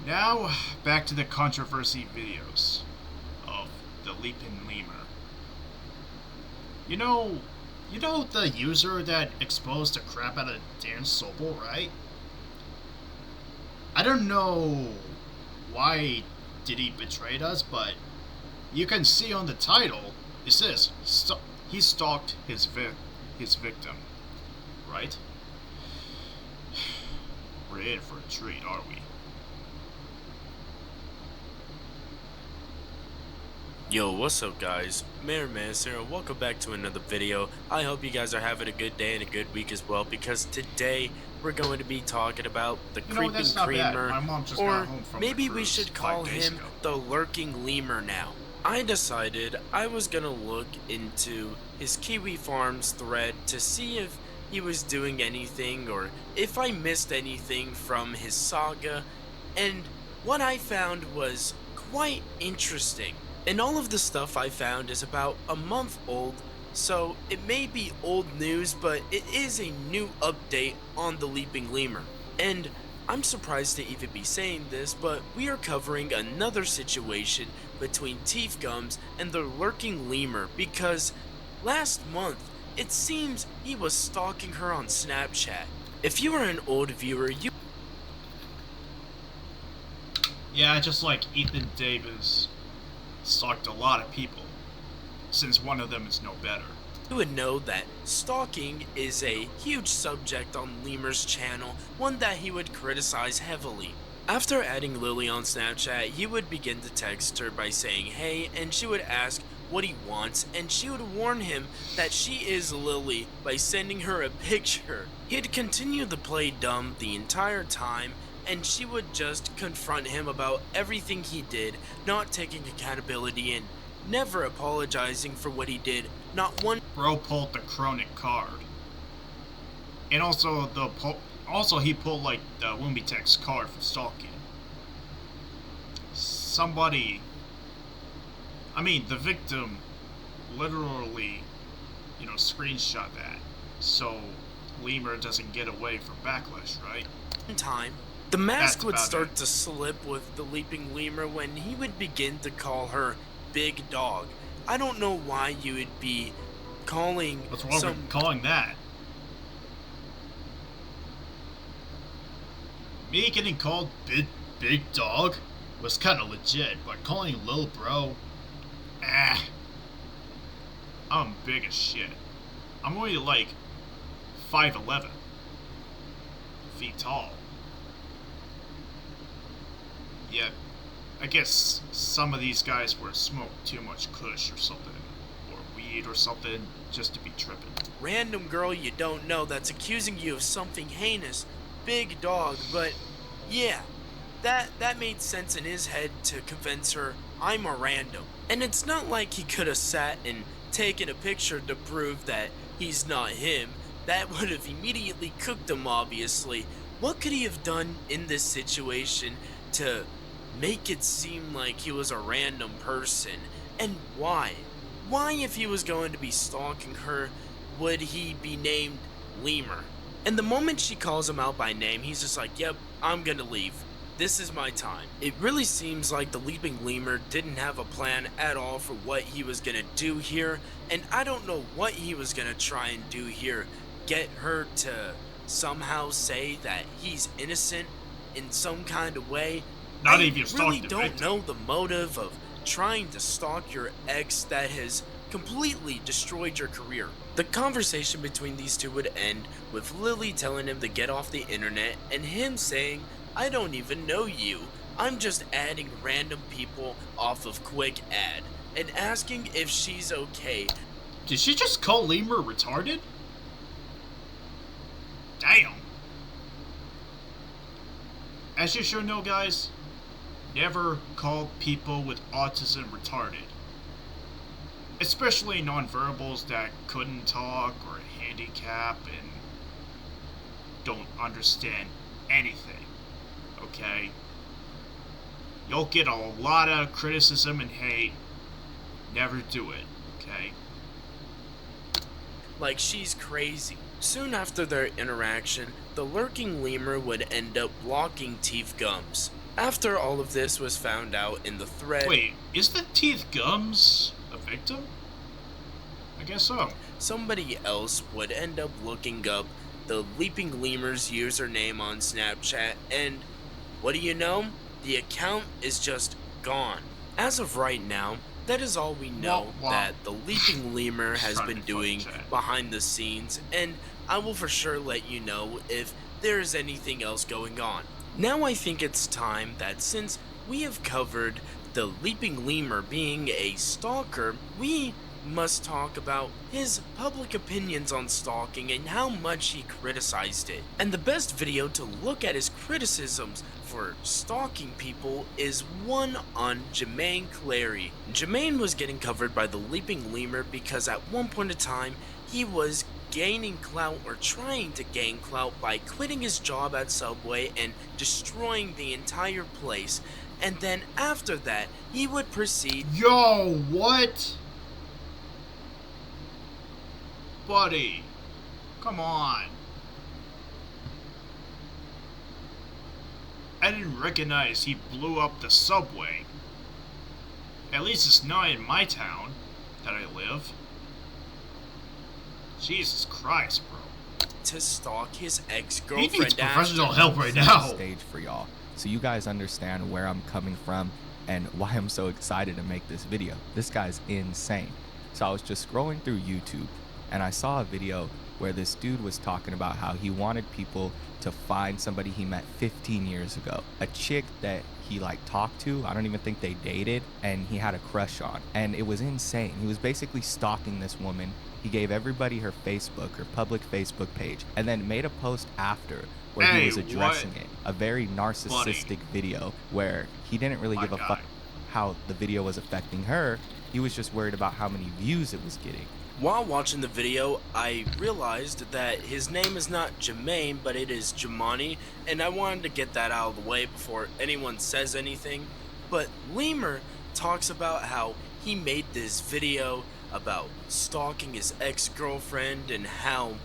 Now, back to the controversy videos of the Leaping Lemur. You know, you know the user that exposed the crap out of Dan Sobel, right? I don't know why did he betray us, but you can see on the title it says he stalked his victim, right? We're in for a treat, are we? Yo, what's up guys? Mayor Manis here, and welcome back to another video. I hope you guys are having a good day and a good week as well, because today we're going to be talking about the You know, Creeping that's not bad. Creamer, My mom just got or home from the maybe we cruise should call 5 days him ago. the Lurking Lemur now. I decided I was gonna look into his Kiwi Farms thread to see if he was doing anything or if I missed anything from his saga, and what I found was quite interesting. And all of the stuff I found is about a month old, so it may be old news, but it is a new update on the Leaping Lemur. And I'm surprised to even be saying this, but we are covering another situation between Teeth Gums and the Lurking Lemur, because last month it seems he was stalking her on Snapchat. If you are an old viewer, you Yeah, just like Ethan Davis stalked a lot of people, since one of them is no better. would know that stalking is a huge subject on Lemur's channel, one that he would criticize heavily. After adding Lily on Snapchat, he would begin to text her by saying hey, and she would ask what he wants, and she would warn him that she is Lily by sending her a picture. He'd continue to play dumb the entire time, and she would just confront him about everything he did, not taking accountability and never apologizing for what he did, not one. Bro pulled the chronic card, and also he pulled like the Wombitex card for stalking. Somebody, I mean, the victim, literally, screenshot that, so Lemur doesn't get away from backlash, right? Time, the That's mask would about start it. to slip with the Leaping Lemur when he would begin to call her Big Dog. I don't know why you would be calling What's wrong some with calling that? Me getting called big dog was kind of legit, but calling Lil Bro, ah, I'm big as shit. I'm only like 5'11" feet tall. Yet, I guess some of these guys were smoked too much kush or something, or weed or something, just to be tripping. random girl you don't know that's accusing you of something heinous, Big Dog. But yeah, that made sense in his head to convince her I'm a random. And it's not like he could have sat and taken a picture to prove that he's not him. That would have immediately cooked him, obviously. What could he have done in this situation to make it seem like he was a random person? And why? Why, if he was going to be stalking her, would he be named Lemur? And the moment she calls him out by name, he's just like, yep, I'm gonna leave. This is my time. It really seems like the Leaping Lemur didn't have a plan at all for what he was gonna do here, and I don't know what he was gonna try and do here. Get her to somehow say that he's innocent in some kind of way. Not I even really stalking the don't victim. know the motive of trying to stalk your ex that has completely destroyed your career. The conversation between these two would end with Lily telling him to get off the internet and him saying, I don't even know you. I'm just adding random people off of Quick Add, and asking if she's okay. Did she just call Lemur retarded? Damn. As you should know, guys, never call people with autism retarded. Especially nonverbals that couldn't talk or handicap and don't understand anything. Okay? You'll get a lot of criticism and hate. Never do it, okay? Like she's crazy. Soon after their interaction, the Lurking Lemur would end up blocking Teeth Gums. After all of this was found out in the thread, Wait, is the Teeth Gums a victim? I guess so. somebody else would end up looking up the Leaping Lemur's username on Snapchat, and what do you know? The account is just gone. As of right now, that is all we know Wow. that the Leaping Lemur Just has trying to been be funny, doing chat. behind the scenes, and I will for sure let you know if there is anything else going on. Now I think it's time that since we have covered the Leaping Lemur being a stalker, we must talk about his public opinions on stalking and how much he criticized it. And the best video to look at his criticisms for stalking people is one on Jermaine Clary. Jermaine was getting covered by the Leaping Lemur because at one point in time he was gaining clout or trying to gain clout by quitting his job at Subway and destroying the entire place. And then after that, he would proceed. Yo, what? Buddy, come on. I didn't recognize he blew up the subway. At least it's not in my town that I live. Jesus Christ, bro. To stalk his He ex-girlfriend needs professional after. help right Set now. the stage for y'all so you guys understand where I'm coming from and why I'm so excited to make this video. This guy's insane. So I was just scrolling through YouTube and I saw a video where this dude was talking about how he wanted people to find somebody he met 15 years ago, a chick that he like talked to, I don't even think they dated, and he had a crush on. And it was insane. He was basically stalking this woman. He gave everybody her Facebook, her public Facebook page, and then made a post after where he was addressing it. A very narcissistic video where he didn't really give a fuck how the video was affecting her. He was just worried about how many views it was getting. While watching the video, I realized that his name is not Jermaine, but it is Jamani, and I wanted to get that out of the way before anyone says anything. But Lemur talks about how he made this video about stalking his ex-girlfriend and how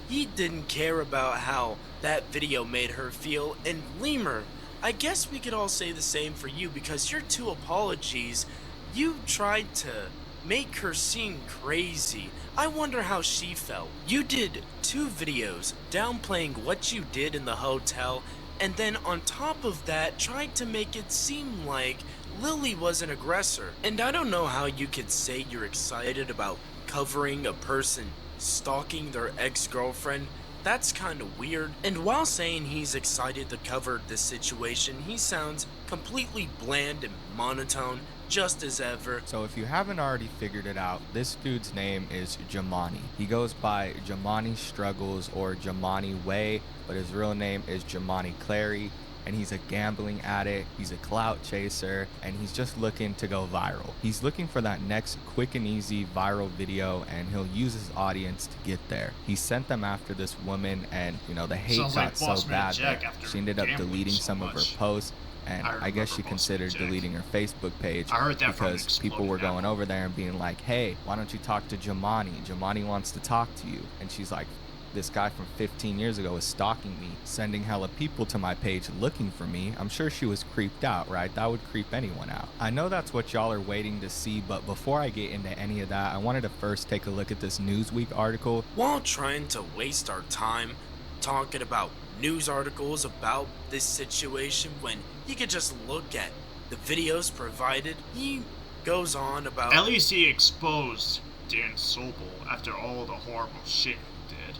he didn't care about how that video made her feel. And Lemur, I guess we could all say the same for you because your two apologies, you tried to make her seem crazy. I wonder how she felt. You did 2 videos downplaying what you did in the hotel, and then on top of that tried to make it seem like Lily was an aggressor. And I don't know how you could say you're excited about covering a person stalking their ex-girlfriend. That's kind of weird. And while saying he's excited to cover this situation, he sounds completely bland and monotone, just as ever. So if you haven't already figured it out, this dude's name is Jamani. He goes by Jamani Struggles or Jamani Way, but his real name is Jamani Clary, and he's a gambling addict, he's a clout chaser, and he's just looking to go viral. He's looking for that next quick and easy viral video, and he'll use his audience to get there. He sent them after this woman, and the hate Sounds got like so Boss Man bad Jack that after she ended up gambling deleting so some of much. her posts. And I guess she remember Boss Man considered Jack. deleting her Facebook page I heard that from because people were Exploding going over there and being like, hey, why don't you talk to Jamani? Jamani wants to talk to you. And she's like, this guy from 15 years ago is stalking me, sending hella people to my page looking for me. I'm sure she was creeped out, right? That would creep anyone out. I know that's what y'all are waiting to see, but before I get into any of that, I wanted to first take a look at this Newsweek article. While trying to waste our time talking about news articles about this situation when he could just look at the videos provided, he goes on about. At least he exposed Dan Sobel after all the horrible shit he did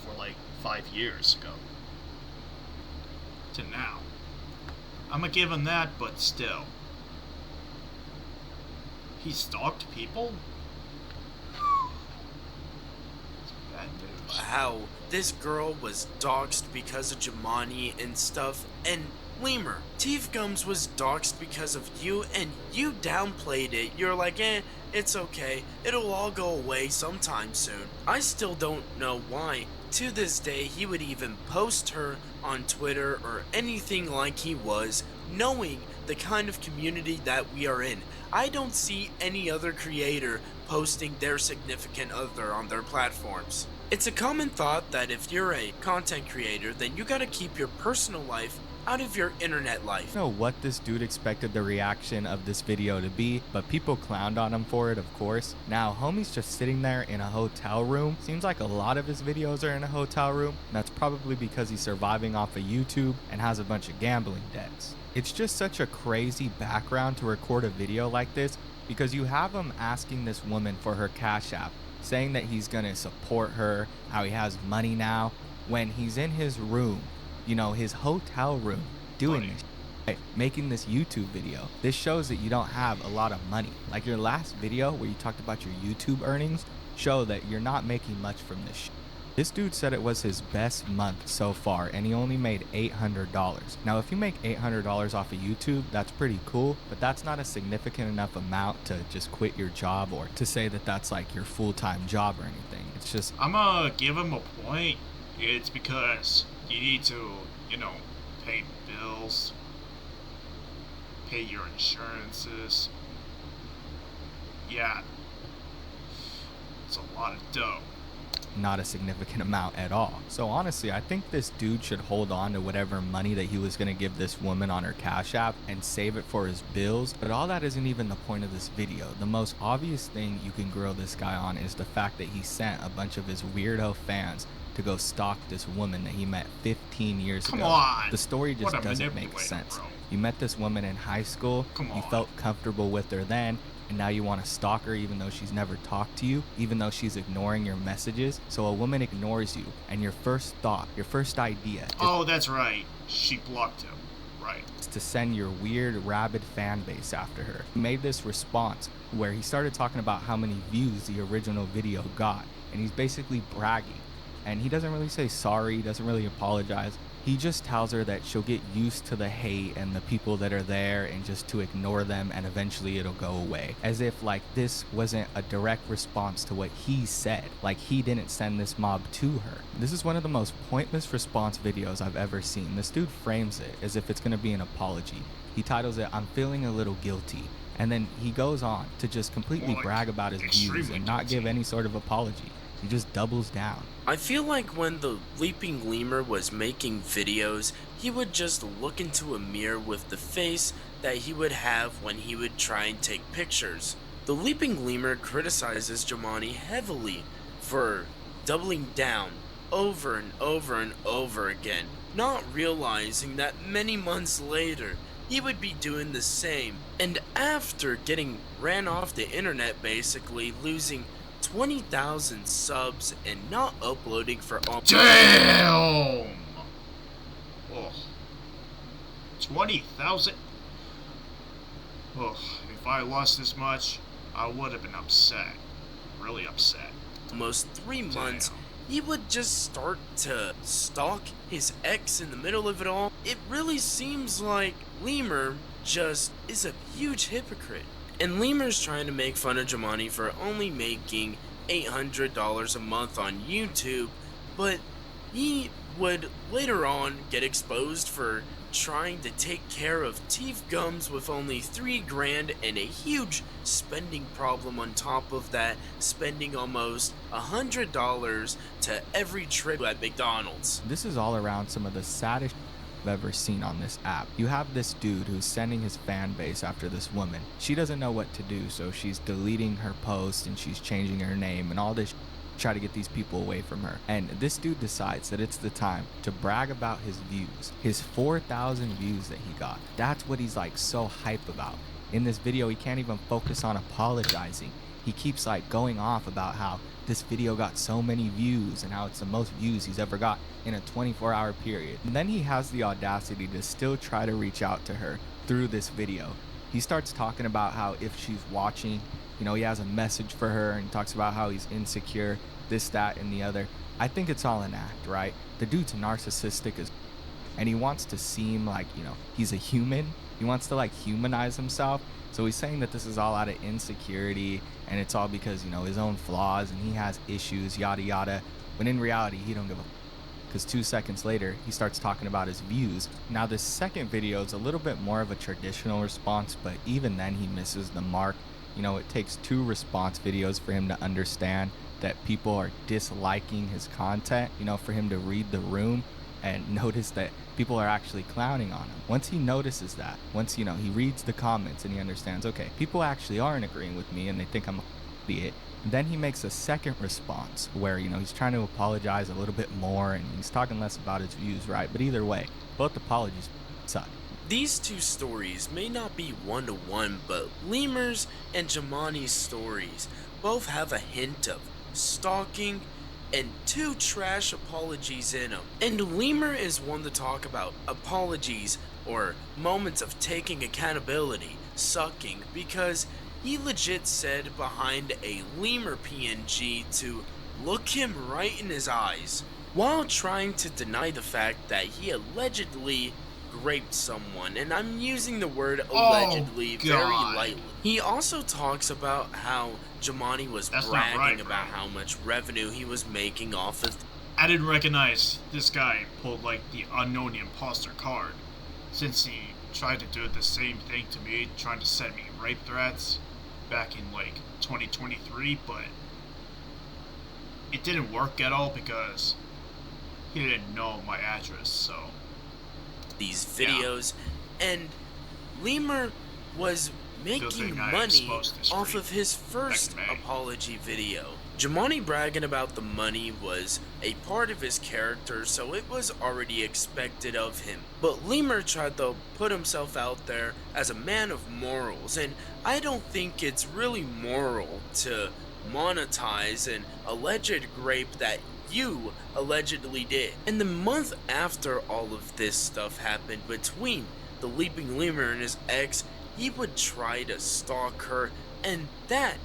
for like 5 years ago to now. I'ma give him that, but still. He stalked people? It's bad news. How this girl was doxxed because of Jamani and stuff, and Lemur, Teeth Gums was doxxed because of you, and you downplayed it. You're like, it's okay, it'll all go away sometime soon. I still don't know why, to this day, he would even post her on Twitter or anything like he was, knowing the kind of community that we are in. I don't see any other creator posting their significant other on their platforms. It's a common thought that if you're a content creator, then you gotta keep your personal life out of your internet life. Know what this dude expected the reaction of this video to be, but people clowned on him for it, of course. Now, homie's just sitting there in a hotel room. Seems like a lot of his videos are in a hotel room, and that's probably because he's surviving off of YouTube and has a bunch of gambling debts. It's just such a crazy background to record a video like this, because you have him asking this woman for her Cash App, saying that he's gonna support her, how he has money now, when he's in his room, his hotel room, doing this, right, making this YouTube video. This shows that you don't have a lot of money. Like your last video where you talked about your YouTube earnings show that you're not making much from this shit. This dude said it was his best month so far, and he only made $800. Now, if you make $800 off of YouTube, that's pretty cool, but that's not a significant enough amount to just quit your job or to say that that's like your full-time job or anything. It's just, I'm gonna give him a point. It's because you need to, pay bills, pay your insurances. Yeah, it's a lot of dough. not a significant amount at all. So honestly, I think this dude should hold on to whatever money that he was going to give this woman on her Cash App and save it for his bills. But all that isn't even the point of this video. The most obvious thing you can grill this guy on is the fact that he sent a bunch of his weirdo fans to go stalk this woman that he met 15 years ago. Come on. The story just doesn't make sense. Bro. You met this woman in high school, you felt comfortable with her then, and now you want to stalk her even though she's never talked to you, even though she's ignoring your messages. So a woman ignores you, and your first thought, your first idea Oh, that's right. She blocked him. Right. is to send your weird, rabid fan base after her. He made this response where he started talking about how many views the original video got, and he's basically bragging. And he doesn't really say sorry, he doesn't really apologize. He just tells her that she'll get used to the hate and the people that are there and just to ignore them, and eventually it'll go away. As if like this wasn't a direct response to what he said. Like he didn't send this mob to her. This is one of the most pointless response videos I've ever seen. This dude frames it as if it's gonna be an apology. He titles it, "I'm feeling a little guilty." And then he goes on to just completely brag about his views and not give any sort of apology. He just doubles down. I feel like when the Leaping Lemur was making videos, he would just look into a mirror with the face that he would have when he would try and take pictures. The Leaping Lemur criticizes Jomani heavily for doubling down over and over and over again, not realizing that many months later, he would be doing the same. And after getting ran off the internet, basically losing 20,000 subs and not uploading for almost— Damn! Oh. 20,000? Oh, if I lost this much, I would have been upset. Really upset. almost 3 months, he would just start to stalk his ex in the middle of it all. It really seems like Lemur just is a huge hypocrite. And Lemur's trying to make fun of Jomani for only making $800 a month on YouTube, but he would later on get exposed for trying to take care of teeth gums with only $3,000 and a huge spending problem on top of that, spending almost $100 to every trip at McDonald's. This is all around some of the saddest I've ever seen on this app. You have this dude who's sending his fan base after this woman. She doesn't know what to do, so she's deleting her post and she's changing her name and all this try to get these people away from her. And this dude decides that it's the time to brag about his views, his 4,000 views that he got. That's what he's like so hype about. In this video, he can't even focus on apologizing. He keeps like going off about how this video got so many views and how it's the most views he's ever got in a 24-hour period. And then he has the audacity to still try to reach out to her through this video. He starts talking about how if she's watching, he has a message for her, and talks about how he's insecure, this, that, and the other. I think it's all an act, right? The dude's narcissistic and he wants to seem like, he's a human. He wants to like humanize himself. So he's saying that this is all out of insecurity and it's all because, his own flaws and he has issues, yada yada. When in reality, he don't give a because 2 seconds later, he starts talking about his views. Now, this second video is a little bit more of a traditional response, but even then he misses the mark. It takes 2 response videos for him to understand that people are disliking his content, for him to read the room. and notice that people are actually clowning on him. Once he notices that, once he reads the comments and he understands, okay, people actually aren't agreeing with me and they think I'm an idiot. Then he makes a second response where he's trying to apologize a little bit more and he's talking less about his views, right? But either way, both apologies suck. These two stories may not be one-to-one, but Lemur's and Jamani's stories both have a hint of stalking and two trash apologies in them. And Lemur is one to talk about apologies or moments of taking accountability sucking, because he legit said behind a Lemur PNG to look him right in his eyes while trying to deny the fact that he allegedly raped someone, and I'm using the word allegedly very lightly. He also talks about how Jamani was bragging about how much revenue he was making off of. I didn't recognize this guy pulled like the unknown imposter card, since he tried to do the same thing to me, trying to send me rape threats back in like 2023, but it didn't work at all because he didn't know my address, so these videos, and Lemur was making money off of his first apology video. Jamani bragging about the money was a part of his character, so it was already expected of him. But Lemur tried to put himself out there as a man of morals, and I don't think it's really moral to monetize an alleged rape that you allegedly did. And the month after all of this stuff happened between the Leaping Lemur and his ex, he would try to stalk her, and that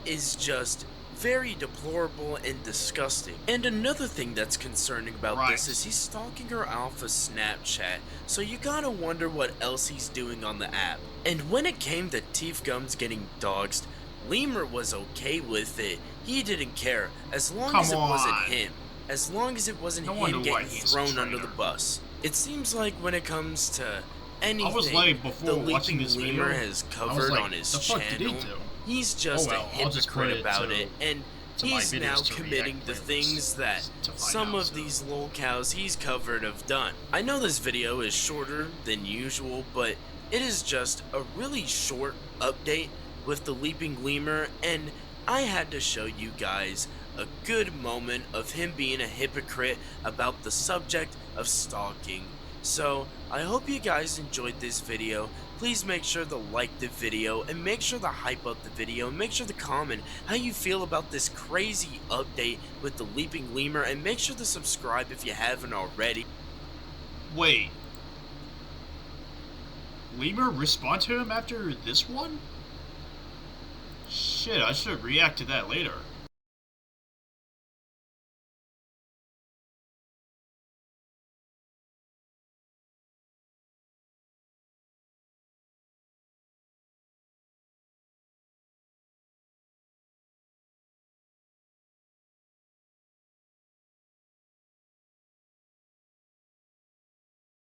is just very deplorable and disgusting. And another thing that's concerning about this is he's stalking her off of Snapchat, so you gotta wonder what else he's doing on the app. And when it came to Teeth Gums getting doxxed, Lemur was okay with it. He didn't care, as long as it wasn't him. As long as it wasn't him getting thrown under the bus. It seems like when it comes to anything the Leaping Lemur has covered on his channel, he's just a hypocrite about it, and he's now committing the things that some of these lolcows he's covered have done. I know this video is shorter than usual, but it is just a really short update with the Leaping Lemur, and I had to show you guys a good moment of him being a hypocrite about the subject of stalking. So I hope you guys enjoyed this video. Please make sure to like the video and make sure to hype up the video and make sure to comment how you feel about this crazy update with the Leaping Lemur, and make sure to subscribe if you haven't already. Wait, Lemur respond to him after this one? Shit, I should react to that later.